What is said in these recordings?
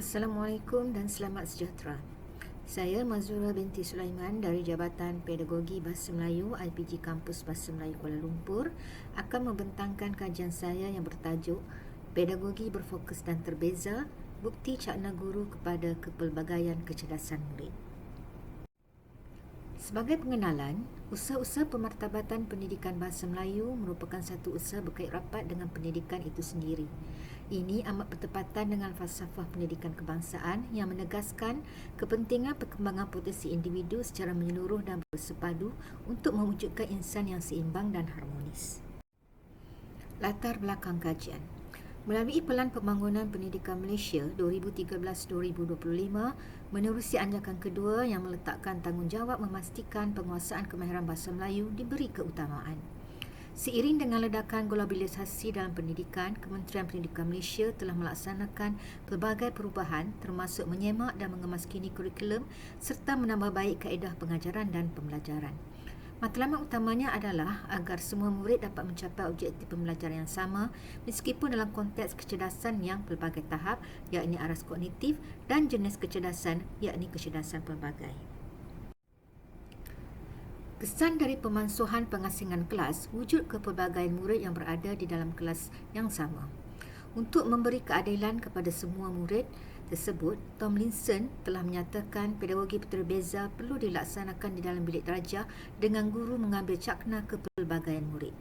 Assalamualaikum dan selamat sejahtera. Saya Mazura binti Sulaiman dari Jabatan Pedagogi Bahasa Melayu IPG Kampus Bahasa Melayu Kuala Lumpur akan membentangkan kajian saya yang bertajuk Pedagogi Berfokus dan Terbeza, Bukti Cakna Guru kepada Kepelbagaian Kecerdasan Murid. Sebagai pengenalan, usaha-usaha pemartabatan pendidikan bahasa Melayu merupakan satu usaha berkait rapat dengan pendidikan itu sendiri. Ini amat bertepatan dengan falsafah pendidikan kebangsaan yang menegaskan kepentingan perkembangan potensi individu secara menyeluruh dan bersepadu untuk mewujudkan insan yang seimbang dan harmonis. Latar belakang kajian. Melalui Pelan Pembangunan Pendidikan Malaysia 2013-2025 menerusi anjakan kedua yang meletakkan tanggungjawab memastikan penguasaan kemahiran bahasa Melayu diberi keutamaan. Seiring dengan ledakan globalisasi dalam pendidikan, Kementerian Pendidikan Malaysia telah melaksanakan pelbagai perubahan termasuk menyemak dan mengemas kini kurikulum serta menambah baik kaedah pengajaran dan pembelajaran. Matlamat utamanya adalah agar semua murid dapat mencapai objektif pembelajaran yang sama meskipun dalam konteks kecerdasan yang pelbagai tahap, yakni aras kognitif, dan jenis kecerdasan, yakni kecerdasan pelbagai. Kesan dari pemansuhan pengasingan kelas wujud kepelbagaian murid yang berada di dalam kelas yang sama. Untuk memberi keadilan kepada semua murid tersebut, Tomlinson telah menyatakan pedagogi terbeza perlu dilaksanakan di dalam bilik darjah dengan guru mengambil cakna kepelbagaian murid.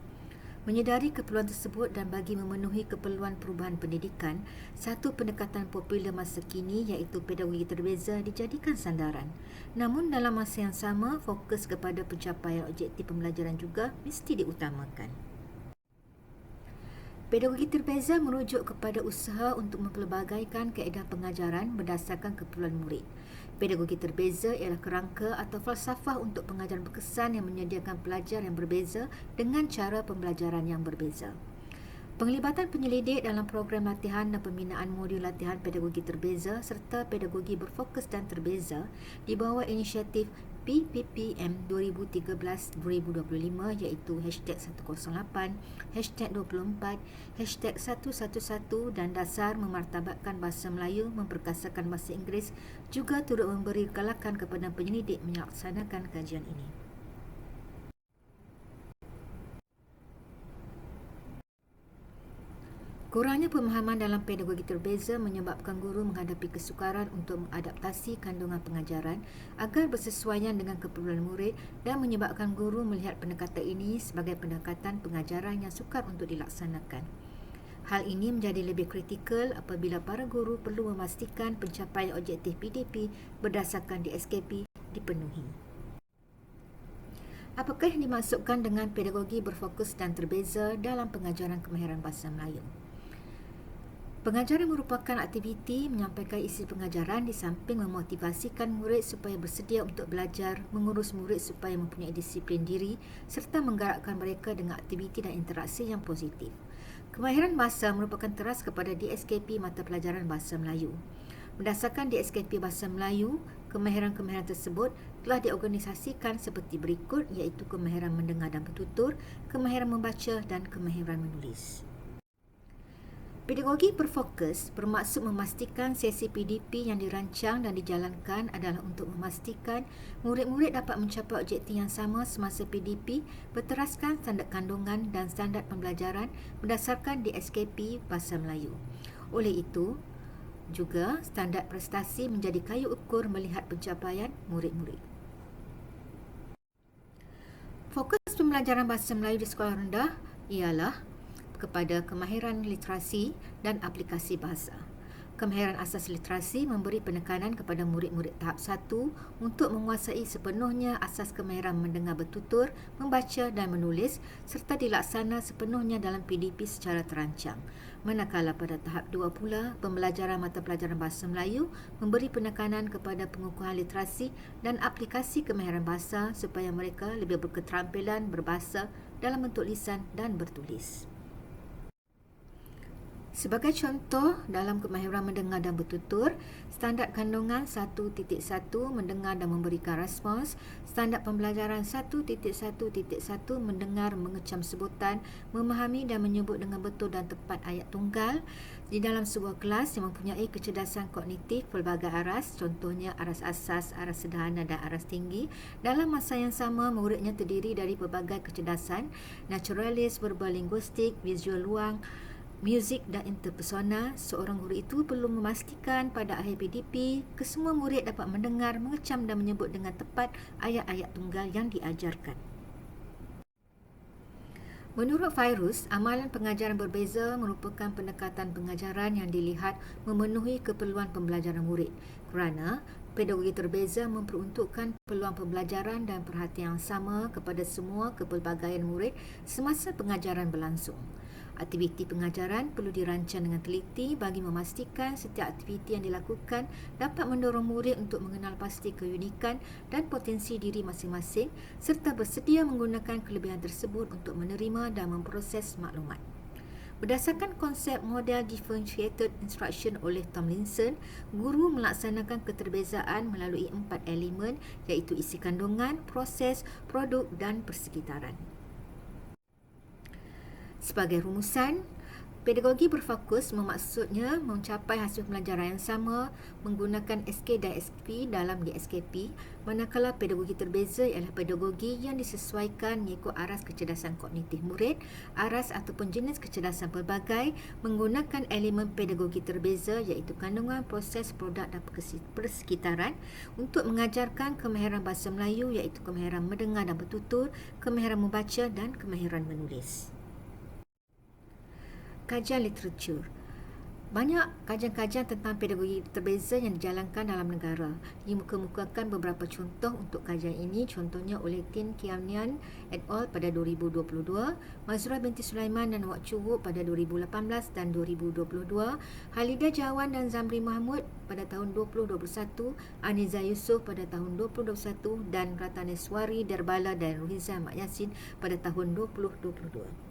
Menyedari keperluan tersebut dan bagi memenuhi keperluan perubahan pendidikan, satu pendekatan popular masa kini iaitu pedagogi terbeza dijadikan sandaran. Namun dalam masa yang sama, fokus kepada pencapaian objektif pembelajaran juga mesti diutamakan. Pedagogi terbeza merujuk kepada usaha untuk mempelbagaikan kaedah pengajaran berdasarkan keperluan murid. Pedagogi terbeza ialah kerangka atau falsafah untuk pengajaran berkesan yang menyediakan pelajar yang berbeza dengan cara pembelajaran yang berbeza. Penglibatan penyelidik dalam program latihan dan pembinaan modul latihan pedagogi terbeza serta pedagogi berfokus dan terbeza di bawah inisiatif PPPM 2013-2025 iaitu #108, #24, #111 dan dasar memartabatkan bahasa Melayu memperkasakan bahasa Inggeris juga turut memberi galakan kepada penyelidik melaksanakan kajian ini. Kurangnya pemahaman dalam pedagogi terbeza menyebabkan guru menghadapi kesukaran untuk mengadaptasi kandungan pengajaran agar bersesuaian dengan keperluan murid dan menyebabkan guru melihat pendekatan ini sebagai pendekatan pengajaran yang sukar untuk dilaksanakan. Hal ini menjadi lebih kritikal apabila para guru perlu memastikan pencapaian objektif PDP berdasarkan DSKP dipenuhi. Apakah yang dimaksudkan dengan pedagogi berfokus dan terbeza dalam pengajaran kemahiran bahasa Melayu? Pengajaran merupakan aktiviti menyampaikan isi pengajaran di samping memotivasikan murid supaya bersedia untuk belajar, mengurus murid supaya mempunyai disiplin diri serta menggerakkan mereka dengan aktiviti dan interaksi yang positif. Kemahiran bahasa merupakan teras kepada DSKP mata pelajaran bahasa Melayu. Berdasarkan DSKP bahasa Melayu, kemahiran-kemahiran tersebut telah diorganisasikan seperti berikut iaitu kemahiran mendengar dan bertutur, kemahiran membaca dan kemahiran menulis. Pedagogi berfokus bermaksud memastikan sesi PDP yang dirancang dan dijalankan adalah untuk memastikan murid-murid dapat mencapai objektif yang sama semasa PDP berteraskan standard kandungan dan standard pembelajaran berdasarkan DSKP Bahasa Melayu. Oleh itu, juga standard prestasi menjadi kayu ukur melihat pencapaian murid-murid. Fokus pembelajaran bahasa Melayu di sekolah rendah ialah kepada kemahiran literasi dan aplikasi bahasa. Kemahiran asas literasi memberi penekanan kepada murid-murid tahap 1 untuk menguasai sepenuhnya asas kemahiran mendengar bertutur, membaca dan menulis serta dilaksana sepenuhnya dalam PDP secara terancang. Manakala pada tahap 2 pula, pembelajaran mata pelajaran bahasa Melayu memberi penekanan kepada pengukuhan literasi dan aplikasi kemahiran bahasa supaya mereka lebih berketerampilan berbahasa dalam bentuk lisan dan bertulis. Sebagai contoh, dalam kemahiran mendengar dan bertutur, standard kandungan 1.1 mendengar dan memberikan respons, standard pembelajaran 1.1.1 mendengar mengecam sebutan, memahami dan menyebut dengan betul dan tepat ayat tunggal, Di dalam sebuah kelas yang mempunyai kecerdasan kognitif pelbagai aras, contohnya aras asas, aras sederhana dan aras tinggi, dalam masa yang sama muridnya terdiri dari pelbagai kecerdasan, naturalis, verbal linguistik, visual luang, muzik dan interpersonal. Seorang guru itu perlu memastikan pada akhir PDP, kesemua murid dapat mendengar, mengecam dan menyebut dengan tepat ayat-ayat tunggal yang diajarkan. Menurut Fairuz, amalan pengajaran berbeza merupakan pendekatan pengajaran yang dilihat memenuhi keperluan pembelajaran murid kerana pedagogi terbeza memperuntukkan peluang pembelajaran dan perhatian yang sama kepada semua kepelbagaian murid semasa pengajaran berlangsung. Aktiviti pengajaran perlu dirancang dengan teliti bagi memastikan setiap aktiviti yang dilakukan dapat mendorong murid untuk mengenal pasti keunikan dan potensi diri masing-masing serta bersedia menggunakan kelebihan tersebut untuk menerima dan memproses maklumat. Berdasarkan konsep model differentiated instruction oleh Tomlinson, guru melaksanakan keterbezaan melalui 4 elemen iaitu isi kandungan, proses, produk dan persekitaran. Sebagai rumusan, pedagogi berfokus maksudnya mencapai hasil pembelajaran yang sama menggunakan SK dan SP dalam DSKP, manakala pedagogi terbeza ialah pedagogi yang disesuaikan mengikut aras kecerdasan kognitif murid, aras ataupun jenis kecerdasan pelbagai menggunakan elemen pedagogi terbeza iaitu kandungan, proses, produk dan persekitaran untuk mengajarkan kemahiran bahasa Melayu iaitu kemahiran mendengar dan bertutur, kemahiran membaca dan kemahiran menulis. Kajian literatur. Banyak kajian-kajian tentang pedagogi terbeza yang dijalankan dalam negara. Dikemukakan beberapa contoh untuk kajian ini, contohnya oleh Tin Kianian et al. Pada 2022, Mazrah binti Sulaiman dan Wak Chubuk pada 2018 dan 2022, Halidah Jawan dan Zamri Mahmud pada tahun 2021, Aniza Yusof pada tahun 2021 dan Rataneswari Derbala dan Ruhizan Mak Yasin pada tahun 2022.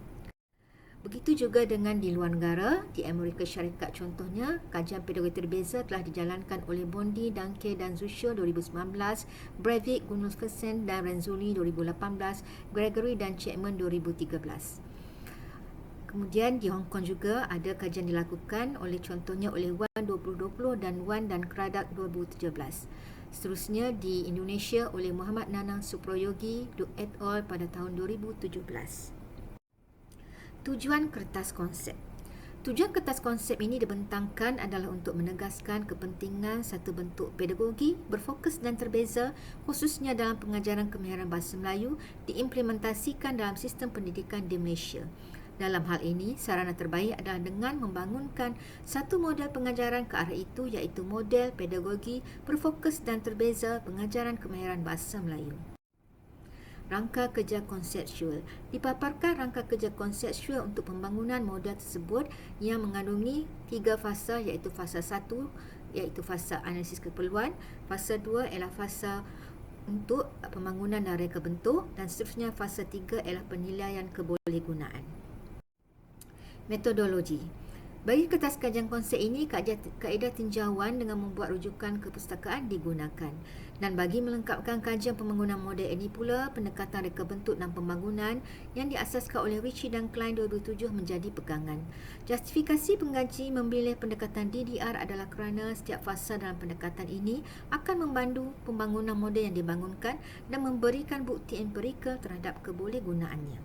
Begitu juga dengan di luar negara, di Amerika Syarikat contohnya, kajian pedagogi terbeza telah dijalankan oleh Bondi, Danke dan Zusho 2019, Breivik, Gunnarsson dan Renzulli 2018, Gregory dan Chapman 2013. Kemudian di Hong Kong juga ada kajian dilakukan contohnya oleh Wan 2020 dan Wan dan Kradak 2017. Seterusnya di Indonesia oleh Muhammad Nanang Suproyogi et al. Pada tahun 2017. Tujuan kertas konsep. Tujuan kertas konsep ini dibentangkan adalah untuk menegaskan kepentingan satu bentuk pedagogi berfokus dan terbeza khususnya dalam pengajaran kemahiran bahasa Melayu diimplementasikan dalam sistem pendidikan di Malaysia. Dalam hal ini, sarana terbaik adalah dengan membangunkan satu model pengajaran ke arah itu iaitu model pedagogi berfokus dan terbeza pengajaran kemahiran bahasa Melayu. Rangka kerja konseptual. Dipaparkan rangka kerja konseptual untuk pembangunan model tersebut yang mengandungi 3 fasa iaitu fasa 1 iaitu fasa analisis keperluan, fasa 2 ialah fasa untuk pembangunan dan reka bentuk dan seterusnya fasa 3 ialah penilaian kebolehgunaan. Metodologi. Bagi kertas kajian konsep ini, kaedah tinjauan dengan membuat rujukan kepustakaan digunakan. Dan bagi melengkapkan kajian pembangunan model ini pula, pendekatan reka bentuk dan pembangunan yang diasaskan oleh Ritchie dan Klein 2007 menjadi pegangan. Justifikasi pengkaji memilih pendekatan DDR adalah kerana setiap fasa dalam pendekatan ini akan membantu pembangunan model yang dibangunkan dan memberikan bukti empirikal terhadap kebolehgunaannya.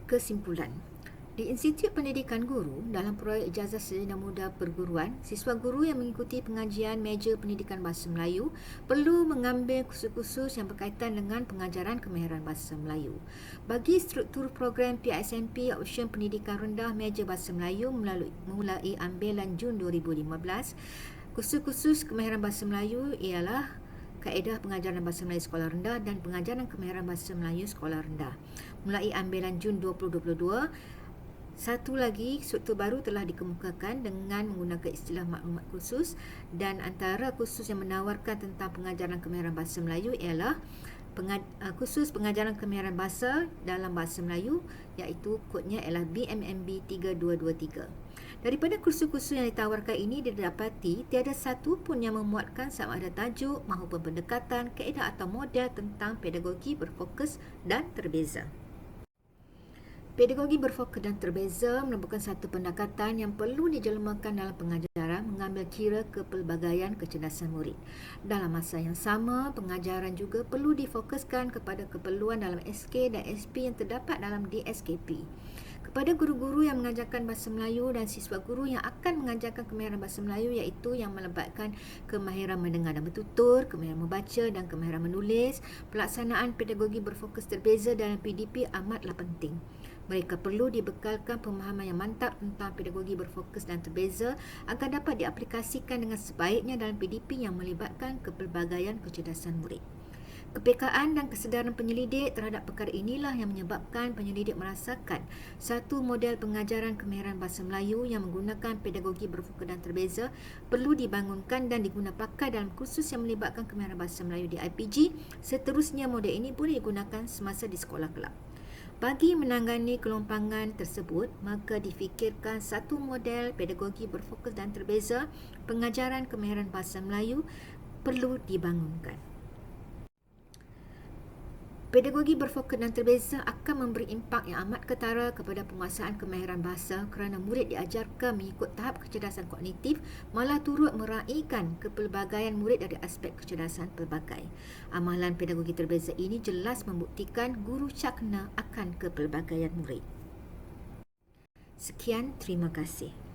Kesimpulan. Di Institut Pendidikan Guru, dalam proyek Ijazah Sarjana Muda Perguruan, siswa guru yang mengikuti pengajian meja pendidikan bahasa Melayu perlu mengambil kursus-kursus yang berkaitan dengan pengajaran kemahiran bahasa Melayu. Bagi struktur program PISMP Option Pendidikan Rendah Meja Bahasa Melayu mulai ambilan Jun 2015, kursus-kursus kemahiran bahasa Melayu ialah kaedah pengajaran bahasa Melayu sekolah rendah dan pengajaran kemahiran bahasa Melayu sekolah rendah. Mulai ambilan Jun 2022, satu lagi struktur baru telah dikemukakan dengan menggunakan istilah maklumat khusus dan antara kursus yang menawarkan tentang pengajaran kemahiran bahasa Melayu ialah kursus pengajaran kemahiran bahasa dalam bahasa Melayu iaitu kodnya ialah BMMB 3223. Daripada kursus-kursus yang ditawarkan ini didapati tiada satu pun yang memuatkan sama ada tajuk maupun pendekatan, kaedah atau model tentang pedagogi berfokus dan terbeza. Pedagogi berfokus dan terbeza merupakan satu pendekatan yang perlu dijelmakan dalam pengajaran mengambil kira kepelbagaian kecerdasan murid. Dalam masa yang sama, pengajaran juga perlu difokuskan kepada keperluan dalam SK dan SP yang terdapat dalam DSKP. Kepada guru-guru yang mengajarkan bahasa Melayu dan siswa guru yang akan mengajarkan kemahiran bahasa Melayu iaitu yang melibatkan kemahiran mendengar dan bertutur, kemahiran membaca dan kemahiran menulis, pelaksanaan pedagogi berfokus terbeza dalam PDP amatlah penting. Mereka perlu dibekalkan pemahaman yang mantap tentang pedagogi berfokus dan terbeza agar dapat diaplikasikan dengan sebaiknya dalam PDP yang melibatkan kepelbagaian kecerdasan murid. Kepekaan dan kesedaran penyelidik terhadap perkara inilah yang menyebabkan penyelidik merasakan satu model pengajaran kemahiran bahasa Melayu yang menggunakan pedagogi berfokus dan terbeza perlu dibangunkan dan diguna pakai dalam kursus yang melibatkan kemahiran bahasa Melayu di IPG. Seterusnya, model ini boleh digunakan semasa di sekolah kelab. Bagi menangani kelompangan tersebut, maka difikirkan satu model pedagogi berfokus dan terbeza pengajaran kemahiran bahasa Melayu perlu dibangunkan. Pedagogi berfokus dan terbeza akan memberi impak yang amat ketara kepada penguasaan kemahiran bahasa kerana murid diajarkan mengikut tahap kecerdasan kognitif, malah turut meraihkan kepelbagaian murid dari aspek kecerdasan pelbagai. Amalan pedagogi terbeza ini jelas membuktikan guru cakna akan kepelbagaian murid. Sekian, terima kasih.